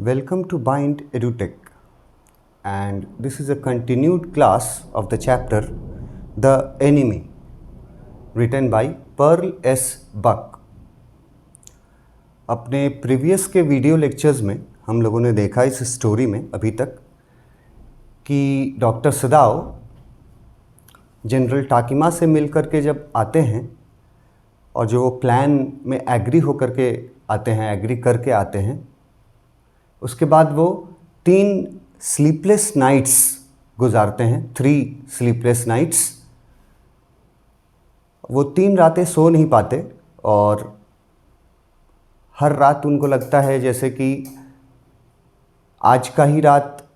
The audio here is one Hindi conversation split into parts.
Welcome to Bind EduTech, and this is a continued class of the chapter The Enemy, written by Pearl S. Buck. अपने प्रीवियस के वीडियो लेक्चर्स में हम लोगों ने देखा इस स्टोरी में अभी तक कि डॉक्टर सदाओ जनरल टाकिमा से मिल कर के जब आते हैं और जो वो प्लान में एग्री होकर के आते हैं, एग्री करके आते हैं, उसके बाद वो 3 स्लीपलेस नाइट्स गुजारते हैं, 3 स्लीपलेस नाइट्स। वो 3 रातें सो नहीं पाते और हर रात उनको लगता है जैसे कि आज का ही रात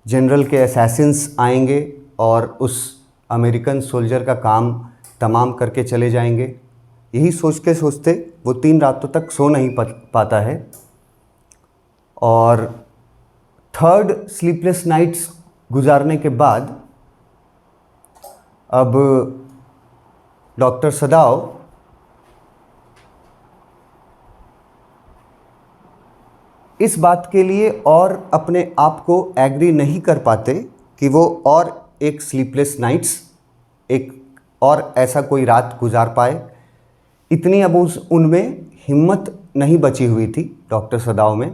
जनरल के असैसिन्स आएंगे और उस अमेरिकन सोल्जर का काम तमाम करके चले जाएंगे। यही सोच के सोचते वो 3 रातों तक सो नहीं पाता है और 3rd स्लीपलेस नाइट्स गुजारने के बाद अब डॉक्टर सदाओ इस बात के लिए और अपने आप को एग्री नहीं कर पाते कि वो और एक स्लीपलेस नाइट्स, एक और ऐसा कोई रात गुजार पाए। इतनी अब उनमें हिम्मत नहीं बची हुई थी डॉक्टर सदाओ में।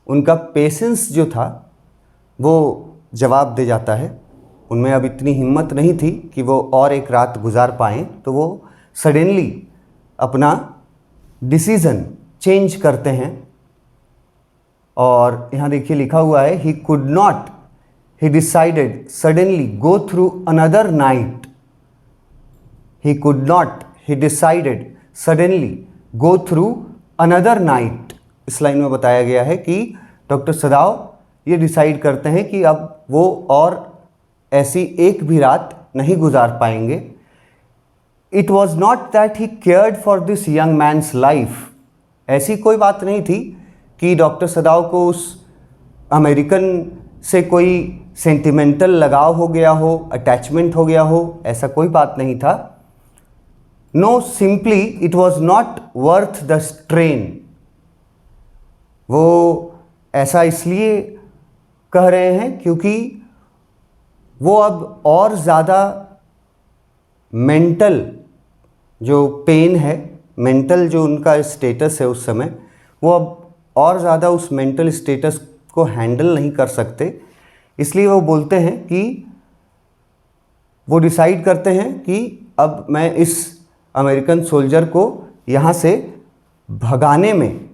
उनका पेशेंस जो था वो जवाब दे जाता है। उनमें अब इतनी हिम्मत नहीं थी कि वो और एक रात गुजार पाएँ, तो वो सडनली अपना डिसीज़न चेंज करते हैं। और यहाँ देखिए लिखा हुआ है, he could not, he decided suddenly go through another night. He could not, he decided suddenly go through another night. इस लाइन में बताया गया है कि डॉक्टर सदाओ ये डिसाइड करते हैं कि अब वो और ऐसी एक भी रात नहीं गुजार पाएंगे। It was not that he cared for this young man's life. ऐसी कोई बात नहीं थी कि डॉक्टर सदाओ को उस अमेरिकन से कोई सेंटिमेंटल लगाव हो गया हो, अटैचमेंट हो गया हो, ऐसा कोई बात नहीं था। No, simply it was not worth the strain. वो ऐसा इसलिए कह रहे हैं क्योंकि वो अब और ज़्यादा मेंटल जो पेन है, मेंटल जो उनका स्टेटस है उस समय, वो अब और ज़्यादा उस मेंटल स्टेटस को हैंडल नहीं कर सकते। इसलिए वो बोलते हैं कि वो डिसाइड करते हैं कि अब मैं इस अमेरिकन सोल्जर को यहाँ से भगाने में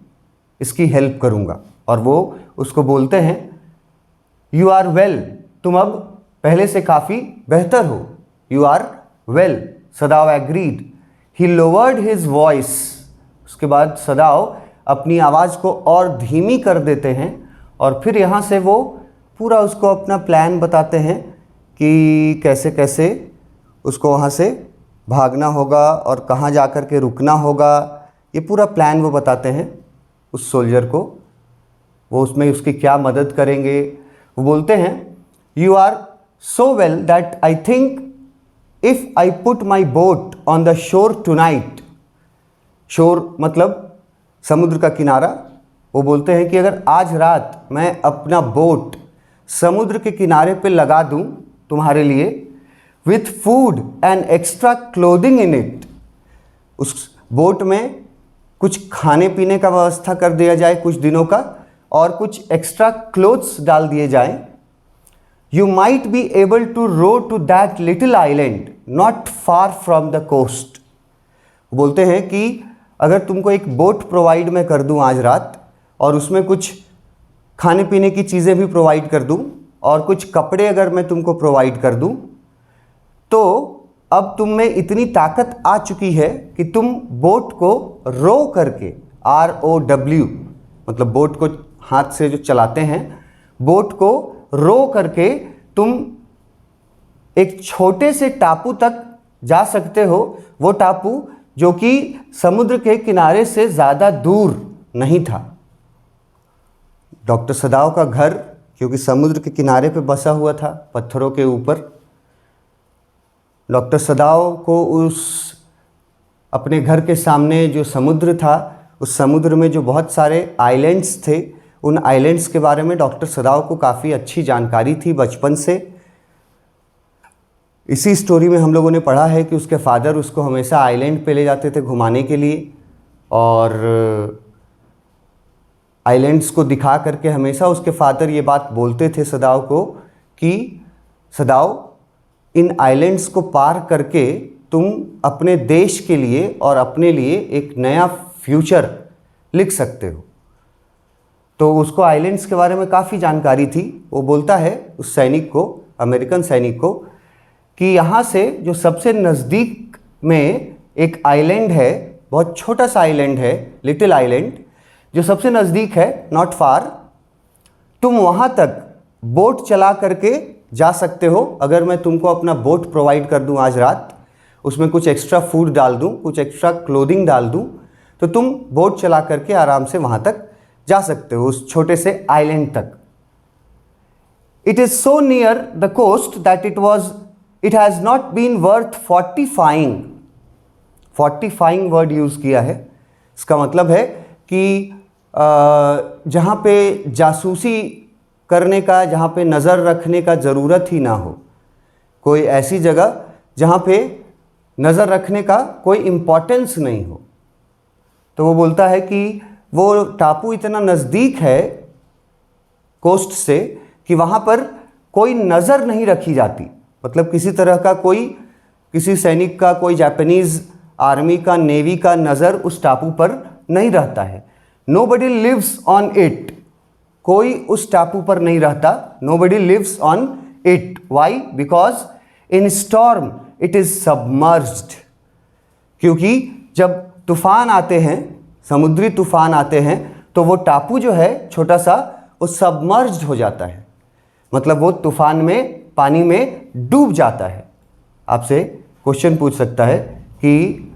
इसकी हेल्प करूँगा। और वो उसको बोलते हैं, यू आर वेल, तुम अब पहले से काफ़ी बेहतर हो, you are well. Sadao agreed. He lowered his voice. उसके बाद सदाओ अपनी आवाज़ को और धीमी कर देते हैं और फिर यहाँ से वो पूरा उसको अपना प्लान बताते हैं कि कैसे कैसे उसको वहाँ से भागना होगा और कहाँ जा कर के रुकना होगा। ये पूरा प्लान वो बताते हैं उस सोल्जर को, वो उसमें उसकी क्या मदद करेंगे। वो बोलते हैं, you are so well that I think if I put my boat on the shore tonight. Shore मतलब समुद्र का किनारा। वो बोलते हैं कि अगर आज रात मैं अपना बोट समुद्र के किनारे पे लगा दूं तुम्हारे लिए, with food and extra clothing in it, उस बोट में कुछ खाने पीने का व्यवस्था कर दिया जाए कुछ दिनों का और कुछ एक्स्ट्रा क्लोथ्स डाल दिए जाएं, you might be able to row to that little island not far from the coast. बोलते हैं कि अगर तुमको एक बोट प्रोवाइड मैं कर दूं आज रात और उसमें कुछ खाने पीने की चीज़ें भी प्रोवाइड कर दूं और कुछ कपड़े अगर मैं तुमको प्रोवाइड कर दूं, तो अब तुम में इतनी ताकत आ चुकी है कि तुम बोट को रो करके, ROW मतलब बोट को हाथ से जो चलाते हैं, बोट को रो करके तुम एक छोटे से टापू तक जा सकते हो। वो टापू जो कि समुद्र के किनारे से ज़्यादा दूर नहीं था। डॉक्टर सदाओ का घर क्योंकि समुद्र के किनारे पे बसा हुआ था, पत्थरों के ऊपर, डॉक्टर सदाओ को उस अपने घर के सामने जो समुद्र था उस समुद्र में जो बहुत सारे आइलैंड्स थे, उन आइलैंड्स के बारे में डॉक्टर सदाव को काफ़ी अच्छी जानकारी थी बचपन से। इसी स्टोरी में हम लोगों ने पढ़ा है कि उसके फादर उसको हमेशा आइलैंड पे ले जाते थे घुमाने के लिए, और आइलैंड्स को दिखा करके हमेशा उसके फादर ये बात बोलते थे सदाव को कि सदाव, इन आइलैंड्स को पार करके तुम अपने देश के लिए और अपने लिए एक नया फ्यूचर लिख सकते हो। तो उसको आइलैंड्स के बारे में काफ़ी जानकारी थी। वो बोलता है उस सैनिक को, अमेरिकन सैनिक को, कि यहाँ से जो सबसे नज़दीक में एक आइलैंड है, बहुत छोटा सा आइलैंड है, लिटिल आइलैंड, जो सबसे नज़दीक है, नॉट फार, तुम वहाँ तक बोट चला करके जा सकते हो। अगर मैं तुमको अपना बोट प्रोवाइड कर दूँ आज रात, उसमें कुछ एक्स्ट्रा फूड डाल दूँ, कुछ एक्स्ट्रा क्लोथिंग डाल दूँ, तो तुम बोट चला करके आराम से वहाँ तक जा सकते हो, उस छोटे से आइलैंड तक। It is so near the coast that it has not been worth fortifying word use किया है। इसका मतलब है कि जहाँ पे जासूसी करने का, जहाँ पे नज़र रखने का ज़रूरत ही ना हो, कोई ऐसी जगह जहाँ पे नज़र रखने का कोई इम्पोर्टेंस नहीं हो। तो वो बोलता है कि वो टापू इतना नज़दीक है कोस्ट से कि वहाँ पर कोई नज़र नहीं रखी जाती, मतलब किसी तरह का कोई, किसी सैनिक का, कोई जापानीज़ आर्मी का, नेवी का नज़र उस टापू पर नहीं रहता है। नोबडी लिव्स ऑन इट, कोई उस टापू पर नहीं रहता। Nobody lives on it, why? Because in storm it is submerged, क्योंकि जब तूफ़ान आते हैं, समुद्री तूफ़ान आते हैं, तो वो टापू जो है छोटा सा, वो सबमर्ज्ड हो जाता है, मतलब वो तूफ़ान में, पानी में डूब जाता है। आपसे क्वेश्चन पूछ सकता है कि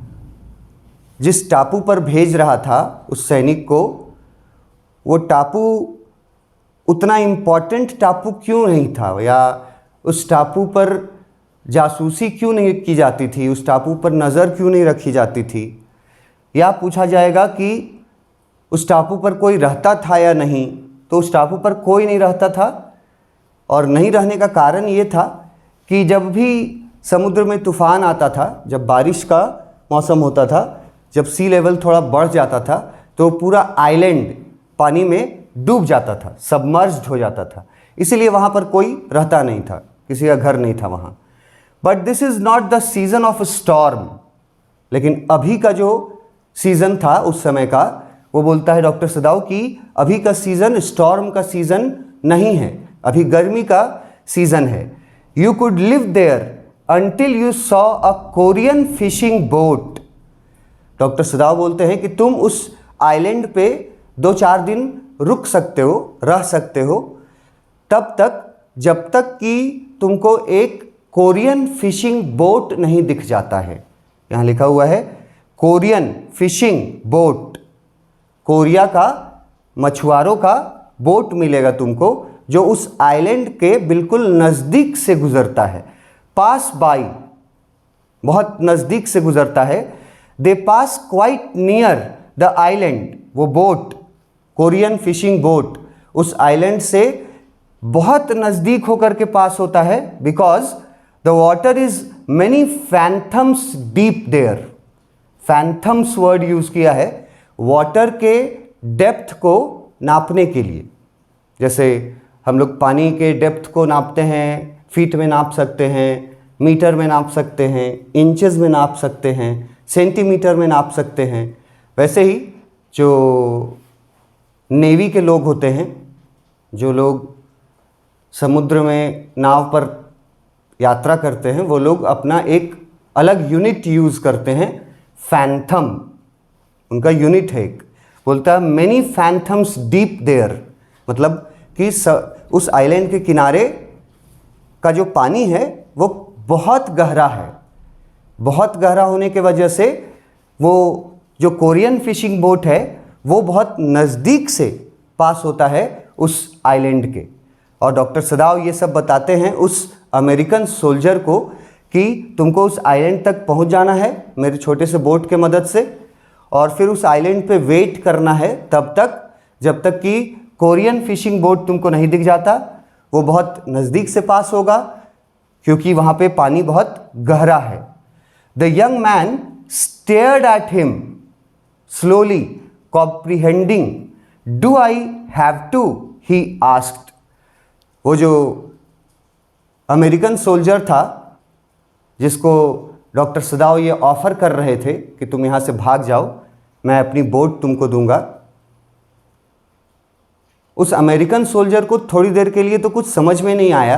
जिस टापू पर भेज रहा था उस सैनिक को, वो टापू उतना इम्पॉर्टेंट टापू क्यों नहीं था, या उस टापू पर जासूसी क्यों नहीं की जाती थी, उस टापू पर नज़र क्यों नहीं रखी जाती थी? या पूछा जाएगा कि उस टापू पर कोई रहता था या नहीं, तो उस टापू पर कोई नहीं रहता था, और नहीं रहने का कारण ये था कि जब भी समुद्र में तूफ़ान आता था, जब बारिश का मौसम होता था, जब सी लेवल थोड़ा बढ़ जाता था, तो पूरा आइलैंड पानी में डूब जाता था, सबमर्ज्ड हो जाता था, इसीलिए वहाँ पर कोई रहता नहीं था, किसी का घर नहीं था वहाँ। But this is not the season off storm, लेकिन अभी का जो सीज़न था उस समय का, वो बोलता है डॉक्टर सदाव कि अभी का सीज़न स्टॉर्म का सीज़न नहीं है, अभी गर्मी का सीज़न है। You could live there until you saw a Korean fishing boat। Doctor Sadao बोलते हैं कि तुम उस आइलैंड पे 2-4 दिन रुक सकते हो, रह सकते हो, तब तक जब तक कि तुमको एक कोरियन फिशिंग बोट नहीं दिख जाता है। यहाँ लिखा हुआ है कोरियन फिशिंग बोट, कोरिया का मछुआरों का बोट मिलेगा तुमको, जो उस आइलैंड के बिल्कुल नज़दीक से गुजरता है, पास बाई, बहुत नज़दीक से गुजरता है। They pass quite near the island, वो बोट, कोरियन फिशिंग बोट उस आइलैंड से बहुत नज़दीक होकर के पास होता है, because the water is many fathoms deep there. Fathoms word use किया है वाटर के डेप्थ को नापने के लिए। जैसे हम लोग पानी के डेप्थ को नापते हैं, फीट में नाप सकते हैं, मीटर में नाप सकते हैं, इंचेस में नाप सकते हैं, सेंटीमीटर में नाप सकते हैं। वैसे ही जो नेवी के लोग होते हैं, जो लोग समुद्र में नाव पर यात्रा करते हैं, वो लोग अपना एक अलग यूनिट यूज़ करते हैं, फैंथम, उनका यूनिट है एक। बोलता है मैनी फैंथम्स डीप देयर, मतलब कि उस आइलैंड के किनारे का जो पानी है वो बहुत गहरा है। बहुत गहरा होने के वजह से वो जो कोरियन फिशिंग बोट है वो बहुत नज़दीक से पास होता है उस आइलैंड के। और डॉक्टर सदाव ये सब बताते हैं उस अमेरिकन सोल्जर को कि तुमको उस आइलैंड तक पहुंच जाना है मेरे छोटे से बोट के मदद से, और फिर उस आइलैंड पे वेट करना है तब तक जब तक कि कोरियन फिशिंग बोट तुमको नहीं दिख जाता। वो बहुत नज़दीक से पास होगा क्योंकि वहाँ पे पानी बहुत गहरा है। The young man stared at him slowly comprehending do I have to he asked. वो जो अमेरिकन सोल्जर था जिसको डॉक्टर सदाव ये ऑफ़र कर रहे थे कि तुम यहाँ से भाग जाओ, मैं अपनी बोट तुमको दूंगा, उस अमेरिकन सोल्जर को थोड़ी देर के लिए तो कुछ समझ में नहीं आया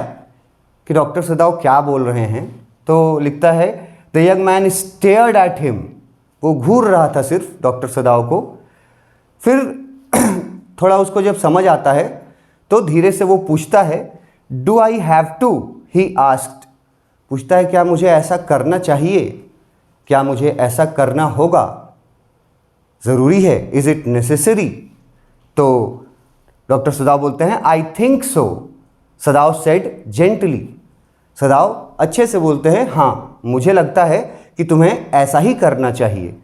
कि डॉक्टर सदाव क्या बोल रहे हैं। तो लिखता है the young man stared at him, वो घूर रहा था सिर्फ डॉक्टर सदाव को। फिर थोड़ा उसको जब समझ आता है तो धीरे से वो पूछता है do I have to he asked, पूछता है क्या मुझे ऐसा करना चाहिए, क्या मुझे ऐसा करना होगा, ज़रूरी है, इज़ इट नेसेसरी। तो डॉक्टर सदाव बोलते हैं I think so. सदाव said gently, सदाव अच्छे से बोलते हैं हाँ मुझे लगता है कि तुम्हें ऐसा ही करना चाहिए।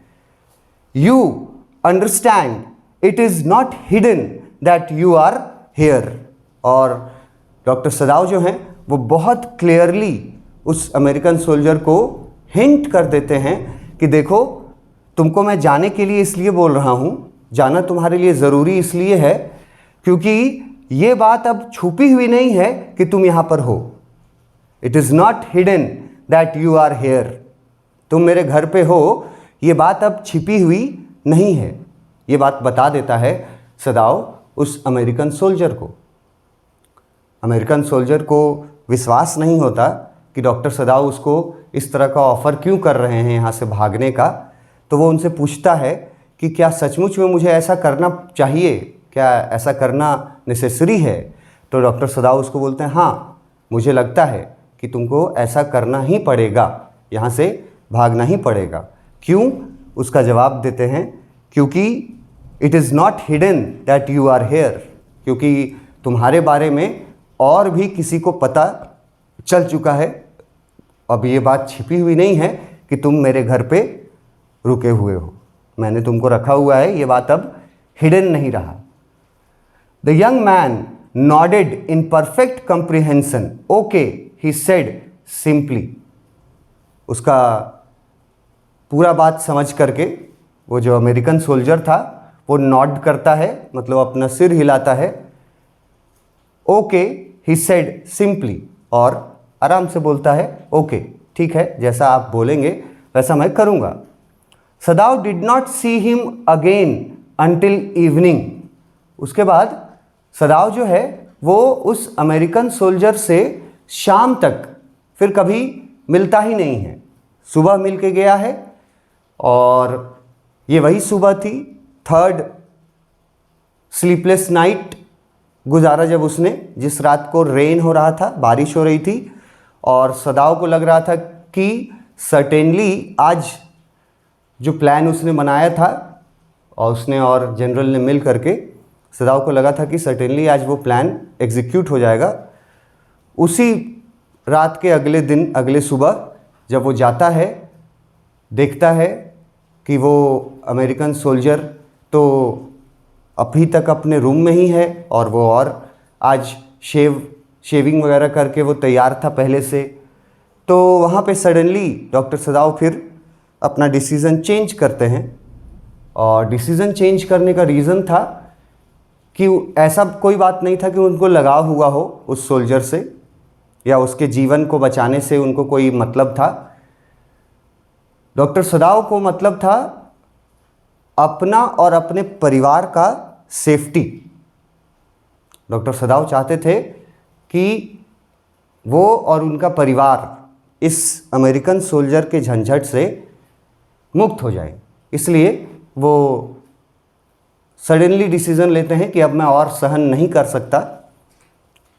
You understand it is not hidden that you are here. और डॉक्टर सदाव जो हैं वो बहुत क्लियरली उस अमेरिकन सोल्जर को हिंट कर देते हैं कि देखो तुमको मैं जाने के लिए इसलिए बोल रहा हूँ, जाना तुम्हारे लिए ज़रूरी इसलिए है क्योंकि ये बात अब छुपी हुई नहीं है कि तुम यहाँ पर हो। It is not hidden that you are here, तुम मेरे घर पे हो, ये बात अब छिपी हुई नहीं है। ये बात बता देता है सदाव उस अमेरिकन सोल्जर को। अमेरिकन सोल्जर को विश्वास नहीं होता कि डॉक्टर सदाव उसको इस तरह का ऑफ़र क्यों कर रहे हैं यहाँ से भागने का। तो वो उनसे पूछता है कि क्या सचमुच में मुझे ऐसा करना चाहिए, क्या ऐसा करना नेसेसरी है। तो डॉक्टर सदाव उसको बोलते हैं हाँ मुझे लगता है कि तुमको ऐसा करना ही पड़ेगा, यहाँ से भागना ही पड़ेगा। क्यों? उसका जवाब देते हैं क्योंकि it is not hidden that you are here, क्योंकि तुम्हारे बारे में और भी किसी को पता चल चुका है, अब ये बात छिपी हुई नहीं है कि तुम मेरे घर पे रुके हुए हो, मैंने तुमको रखा हुआ है, ये बात अब हिडन नहीं रहा। The young man nodded in perfect comprehension okay he said simply. उसका पूरा बात समझ करके वो जो अमेरिकन सोल्जर था वो नॉड करता है, मतलब अपना सिर हिलाता है। ओके ही सेड सिंपली, और आराम से बोलता है ओके ठीक है, जैसा आप बोलेंगे वैसा मैं करूँगा। सदाव did not see him again until evening. उसके बाद सदाव जो है वो उस अमेरिकन सोल्जर से शाम तक फिर कभी मिलता ही नहीं है। सुबह मिल के गया है और ये वही सुबह थी, थर्ड स्लीपलेस नाइट गुजारा जब उसने, जिस रात को रेन हो रहा था, बारिश हो रही थी, और सदाव को लग रहा था कि सर्टेनली आज जो प्लान उसने बनाया था और उसने और जनरल ने मिल करके, सदाव को लगा था कि सर्टेनली आज वो प्लान एग्जीक्यूट हो जाएगा। उसी रात के अगले दिन, अगले सुबह जब वो जाता है, देखता है कि वो अमेरिकन सोल्जर तो अभी तक अपने रूम में ही है और वो और आज शेविंग वगैरह करके वो तैयार था पहले से। तो वहाँ पे सडनली डॉक्टर सदाव फिर अपना डिसीज़न चेंज करते हैं, और डिसीज़न चेंज करने का रीज़न था कि ऐसा कोई बात नहीं था कि उनको लगाव हुआ हो उस सोल्जर से या उसके जीवन को बचाने से उनको कोई मतलब था। डॉक्टर सदाव को मतलब था अपना और अपने परिवार का सेफ्टी। डॉक्टर सदाव चाहते थे कि वो और उनका परिवार इस अमेरिकन सोल्जर के झंझट से मुक्त हो जाए, इसलिए वो सडनली डिसीज़न लेते हैं कि अब मैं और सहन नहीं कर सकता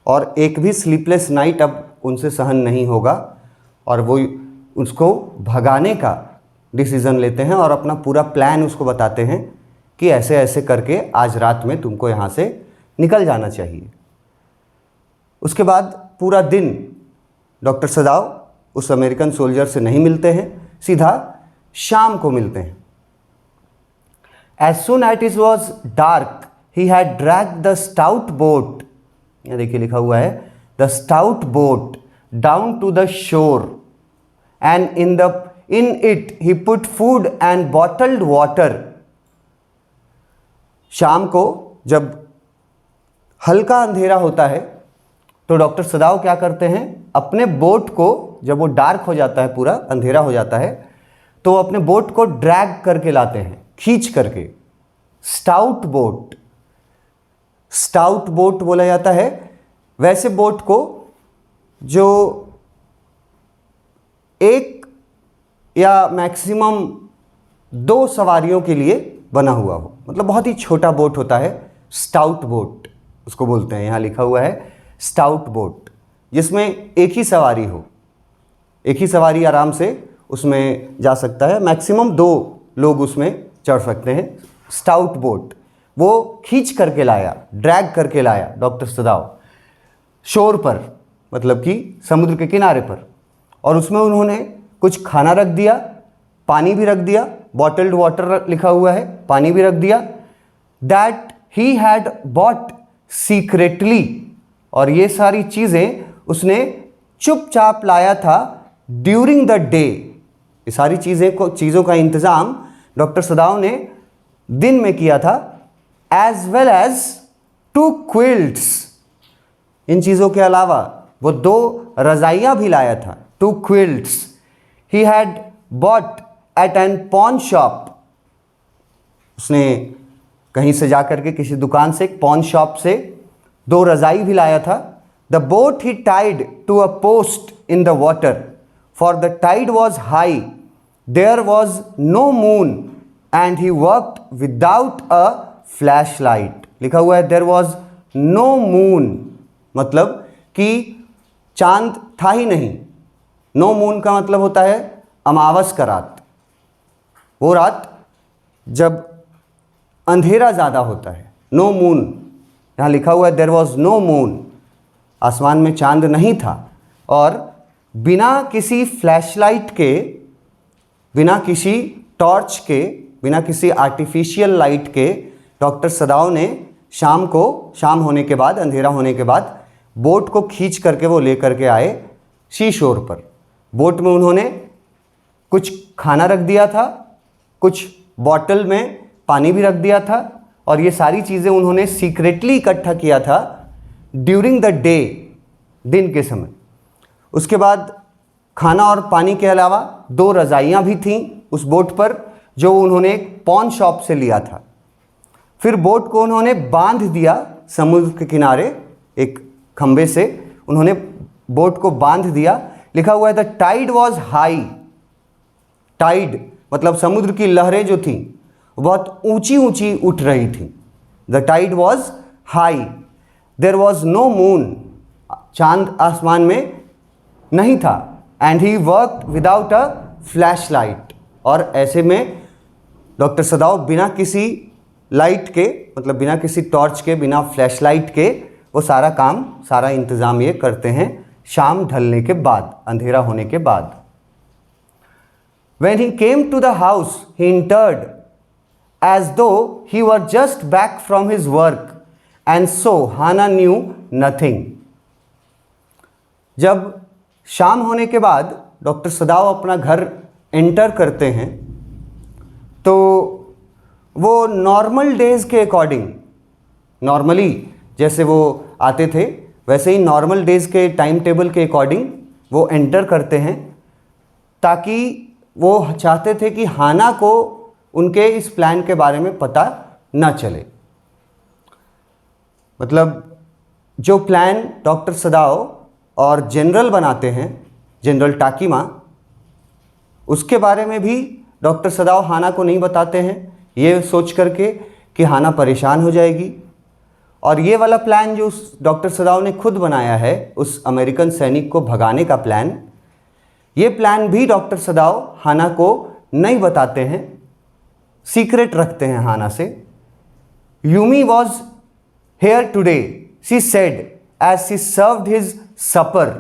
और एक भी स्लीपलेस नाइट अब उनसे सहन नहीं होगा, और वो उसको भगाने का डिसीज़न लेते हैं और अपना पूरा प्लान उसको बताते हैं कि ऐसे ऐसे करके आज रात में तुमको यहाँ से निकल जाना चाहिए। उसके बाद पूरा दिन डॉक्टर सदाव उस अमेरिकन सोल्जर से नहीं मिलते हैं, सीधा शाम को मिलते हैं। As soon at it was dark he had drag the stout boat, यहाँ देखिए लिखा हुआ है the stout boat down to the shore and in it he put food and bottled water. शाम को जब हल्का अंधेरा होता है तो डॉक्टर सदाव क्या करते हैं, अपने बोट को, जब वो डार्क हो जाता है, पूरा अंधेरा हो जाता है, तो वो अपने बोट को ड्रैग करके लाते हैं, खींच करके। स्टाउट बोट, स्टाउट बोट बोला जाता है वैसे बोट को जो एक या मैक्सिमम 2 सवारियों के लिए बना हुआ हो, मतलब बहुत ही छोटा बोट होता है, स्टाउट बोट उसको बोलते हैं। यहाँ लिखा हुआ है स्टाउट बोट, जिसमें एक ही सवारी हो, एक ही सवारी आराम से उसमें जा सकता है, मैक्सिमम 2 लोग उसमें चढ़ सकते हैं। स्टाउट बोट वो खींच करके लाया, ड्रैग करके लाया डॉक्टर सदाव शोर पर, मतलब कि समुद्र के किनारे पर, और उसमें उन्होंने कुछ खाना रख दिया, पानी भी रख दिया, बॉटल्ड वाटर लिखा हुआ है, पानी भी रख दिया। That he had bot secretly, और ये सारी चीज़ें उसने चुपचाप लाया था ड्यूरिंग द डे। ये सारी चीज़ों का इंतज़ाम डॉक्टर सदाव ने दिन में किया था। एज वेल एज 2 क्विल्ट्स, इन चीज़ों के अलावा वो 2 रज़ाइयाँ भी लाया था, 2 quilts. He had bought at an pawn shop, उसने कहीं से जाकर के किसी दुकान से, एक पॉन शॉप से 2 रज़ाई भी लाया था। The boat he tied to a post in the water, for the tide was high, there was no moon and he worked without a flash light. लिखा हुआ है देयर वॉज नो मून, मतलब कि चांद था ही नहीं। नो मून का मतलब होता है अमावस का रात, वो रात जब अंधेरा ज़्यादा होता है, नो मून। यहाँ लिखा हुआ है देयर वॉज नो मून, आसमान में चांद नहीं था। और बिना किसी फ्लैशलाइट के, बिना किसी टॉर्च के, बिना किसी आर्टिफिशियल लाइट के डॉक्टर सदाव ने शाम होने के बाद, अंधेरा होने के बाद, बोट को खींच करके वो ले करके आए सी शोर पर। बोट में उन्होंने कुछ खाना रख दिया था, कुछ बॉटल में पानी भी रख दिया था, और ये सारी चीज़ें उन्होंने सीक्रेटली इकट्ठा किया था ड्यूरिंग द डे, दिन के समय। उसके बाद खाना और पानी के अलावा 2 रज़ाइयाँ भी थीं उस बोट पर, जो उन्होंने एक पॉन शॉप से लिया था। फिर बोट को उन्होंने बांध दिया समुद्र के किनारे, एक खंबे से उन्होंने बोट को बांध दिया। लिखा हुआ है the tide was high, tide मतलब समुद्र की लहरें जो थीं बहुत ऊंची ऊंची उठ रही थीं। The tide was high, there was no moon, चांद आसमान में नहीं था। And he work without a flash light, और ऐसे में डॉक्टर सदाव बिना किसी लाइट के, मतलब बिना किसी टॉर्च के, बिना फ्लैश लाइट के वो सारा काम, सारा इंतज़ाम ये करते हैं शाम ढलने के बाद, अंधेरा होने के बाद। When he came to the house, he entered as though he were just back from his work, and so Hannah knew nothing. जब शाम होने के बाद डॉक्टर सदाव अपना घर एंटर करते हैं तो वो नॉर्मल डेज के अकॉर्डिंग, नॉर्मली जैसे वो आते थे वैसे ही नॉर्मल डेज के टाइम टेबल के अकॉर्डिंग वो एंटर करते हैं, ताकि वो चाहते थे कि हाना को उनके इस प्लान के बारे में पता न चले। मतलब जो प्लान डॉक्टर सदाव और जनरल बनाते हैं, जनरल टाकीमा, उसके बारे में भी डॉक्टर सदाव हाना को नहीं बताते हैं, ये सोच करके कि हाना परेशान हो जाएगी। और ये वाला प्लान जो डॉक्टर सदाव ने खुद बनाया है, उस अमेरिकन सैनिक को भगाने का प्लान, ये प्लान भी डॉक्टर सदाव हाना को नहीं बताते हैं, सीक्रेट रखते हैं हाना से। Yumi was here today, she said as she served his supper.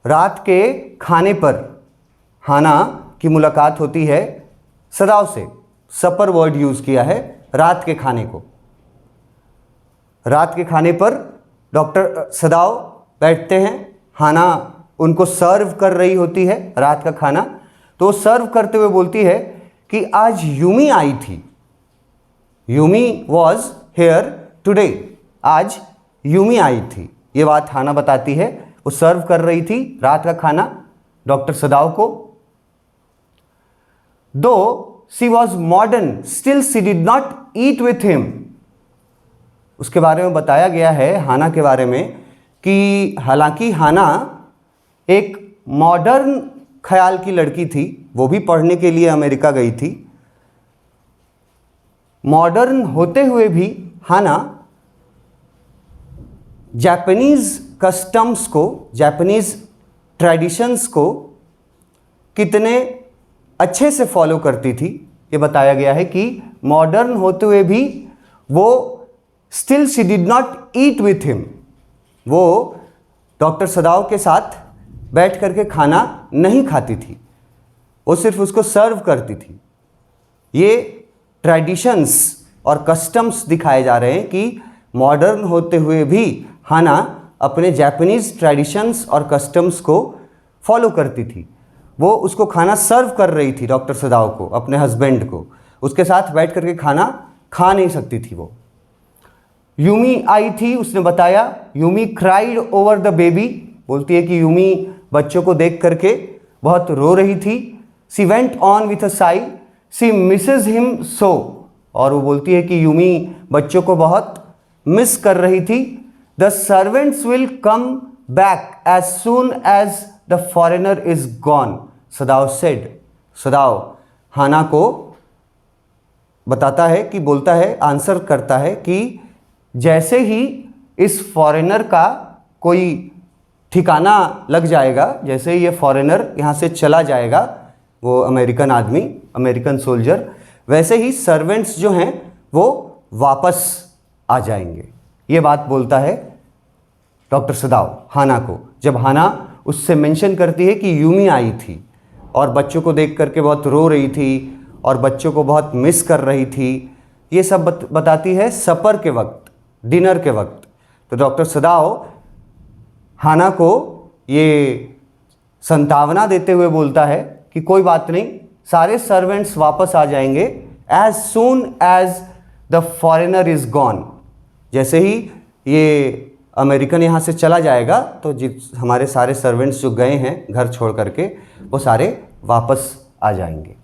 रात के खाने पर हाना की मुलाकात होती है सदाव से। सपर वर्ड यूज़ किया है रात के खाने को। रात के खाने पर डॉक्टर सदाव बैठते हैं, हाना उनको सर्व कर रही होती है रात का खाना। तो सर्व करते हुए बोलती है कि आज यूमी आई थी, यूमी वॉज हेयर टुडे, आज यूमी आई थी। ये बात हाना बताती है, वो सर्व कर रही थी रात का खाना डॉक्टर सदाव को। दो she was modern still she did not eat with him. उसके बारे में बताया गया है हाना के बारे में कि हालांकि हाना एक मॉडर्न ख्याल की लड़की थी, वो भी पढ़ने के लिए अमेरिका गई थी। मॉडर्न होते हुए भी हाना जापानीज कस्टम्स को, जापानीज ट्रेडिशंस को कितने अच्छे से फॉलो करती थी। ये बताया गया है कि मॉडर्न होते हुए भी वो still she did not eat with him, वो डॉक्टर सदाव के साथ बैठ करके खाना नहीं खाती थी, वो सिर्फ उसको सर्व करती थी। ये ट्रेडिशंस और कस्टम्स दिखाए जा रहे हैं कि मॉडर्न होते हुए भी हाना अपने जापानीज ट्रेडिशंस और कस्टम्स को फॉलो करती थी। वो उसको खाना सर्व कर रही थी डॉक्टर सदाव को, अपने हस्बैंड को, उसके साथ बैठ करके खाना खा नहीं सकती थी वो। यूमी आई थी, उसने बताया, Yumi cried over the baby, बोलती है कि यूमी बच्चों को देख करके बहुत रो रही थी। She went on with a sigh, she misses him so, और वो बोलती है कि यूमी बच्चों को बहुत मिस कर रही थी। The servants will come back as soon as the foreigner is gone, Sadao said. Sadao Hana को बताता है कि बोलता है, आंसर करता है कि जैसे ही इस फॉरेनर का कोई ठिकाना लग जाएगा, जैसे ही ये फॉरेनर यहाँ से चला जाएगा, वो अमेरिकन आदमी, अमेरिकन सोल्जर, वैसे ही सर्वेंट्स जो हैं वो वापस आ जाएंगे। ये बात बोलता है डॉक्टर सदाव हाना को, जब हाना उससे मेंशन करती है कि यूमी आई थी और बच्चों को देख करके बहुत रो रही थी और बच्चों को बहुत मिस कर रही थी। ये सब बताती है सपर के वक्त, डिनर के वक्त। तो डॉक्टर सदाव हाना को ये संतावना देते हुए बोलता है कि कोई बात नहीं, सारे सर्वेंट्स वापस आ जाएंगे as soon as the foreigner is gone. जैसे ही ये अमेरिकन यहाँ से चला जाएगा तो हमारे सारे सर्वेंट्स जो गए हैं घर छोड़ करके, वो सारे वापस आ जाएंगे।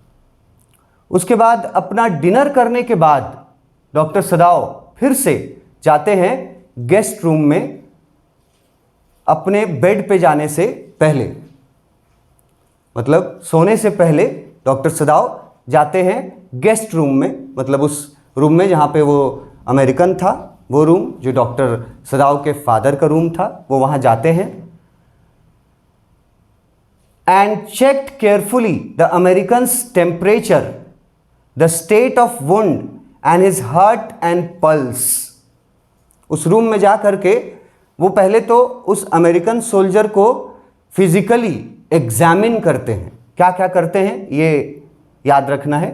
उसके बाद अपना डिनर करने के बाद डॉक्टर सदाव फिर से जाते हैं गेस्ट रूम में, अपने बेड पे जाने से पहले, मतलब सोने से पहले डॉक्टर सदाव जाते हैं गेस्ट रूम में, मतलब उस रूम में जहाँ पे वो अमेरिकन था, वो रूम जो डॉक्टर सदाव के फादर का रूम था, वो वहाँ जाते हैं। And checked carefully the American's temperature, the state of wound and his heart and pulse. उस रूम में जा करके वो पहले तो उस अमेरिकन सोल्जर को फिजिकली एग्जामिन करते हैं। क्या क्या करते हैं ये याद रखना है।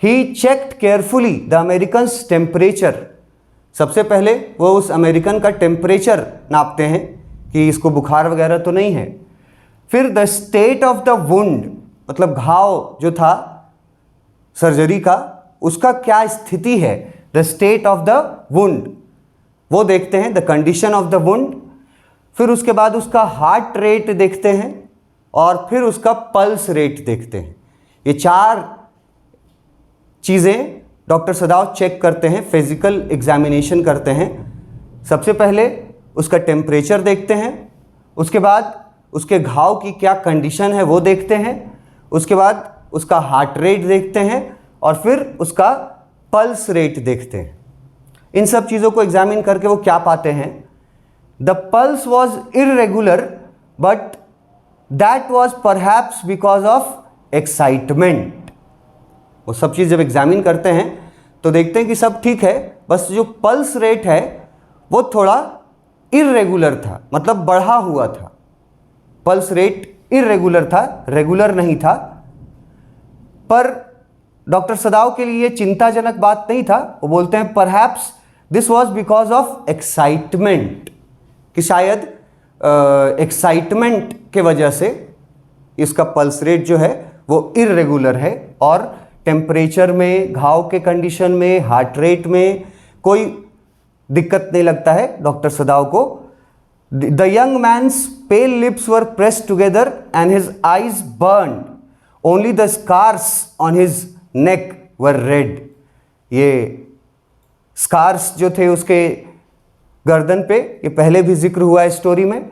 He checked carefully the American's temperature, सबसे पहले वो उस अमेरिकन का टेम्परेचर नापते हैं कि इसको बुखार वगैरह तो नहीं है। फिर the state of the wound, मतलब घाव जो था सर्जरी का, उसका क्या स्थिति है, the state of the wound, वो देखते हैं, the condition of the wound. फिर उसके बाद उसका हार्ट रेट देखते हैं और फिर उसका पल्स रेट देखते हैं। ये चार चीज़ें डॉक्टर सदाव चेक करते हैं, फिजिकल एग्जामिनेशन करते हैं। सबसे पहले उसका टेम्परेचर देखते हैं, उसके बाद उसके घाव की क्या कंडीशन है वो देखते हैं, उसके बाद उसका हार्ट रेट देखते हैं और फिर उसका पल्स रेट देखते हैं। इन सब चीज़ों को एग्जामिन करके वो क्या पाते हैं, the pulse was irregular but that was perhaps because of excitement. वो सब चीज़ जब एग्जामिन करते हैं तो देखते हैं कि सब ठीक है, बस जो पल्स रेट है वो थोड़ा इरेगुलर था, मतलब बढ़ा हुआ था। पल्स रेट इरेगुलर था, रेगुलर नहीं था। पर डॉक्टर सदाव के लिए चिंताजनक बात नहीं था। वो बोलते हैं perhaps this was because of excitement, कि शायद एक्साइटमेंट के वजह से इसका पल्स रेट जो है वो इर्रेगुलर है और टेम्परेचर में, घाव के कंडीशन में, हार्ट रेट में कोई दिक्कत नहीं लगता है डॉक्टर सदाव को। The young man's pale lips were pressed together and his eyes burned, only the scars on his neck were red. ये स्कार्स जो थे उसके गर्दन पे, ये पहले भी जिक्र हुआ है स्टोरी में,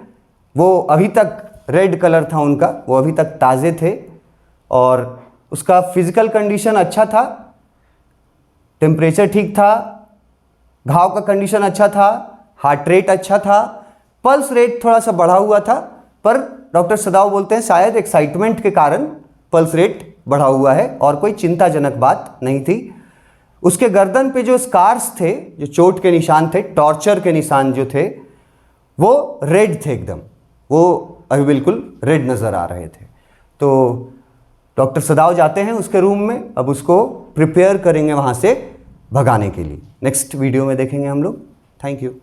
वो अभी तक रेड कलर था उनका, वो अभी तक ताज़े थे और उसका फिजिकल कंडीशन अच्छा था, टेम्परेचर ठीक था, घाव का कंडीशन अच्छा था, हार्ट रेट अच्छा था, पल्स रेट थोड़ा सा बढ़ा हुआ था, पर डॉक्टर सदाव बोलते हैं शायद एक्साइटमेंट के कारण पल्स रेट बढ़ा हुआ है और कोई चिंताजनक बात नहीं थी। उसके गर्दन पे जो स्कार्स थे, जो चोट के निशान थे, टॉर्चर के निशान जो थे, वो रेड थे एकदम, वो अभी बिल्कुल रेड नज़र आ रहे थे। तो डॉक्टर सदाव जाते हैं उसके रूम में, अब उसको प्रिपेयर करेंगे वहाँ से भगाने के लिए। नेक्स्ट वीडियो में देखेंगे हम लोग। Thank you.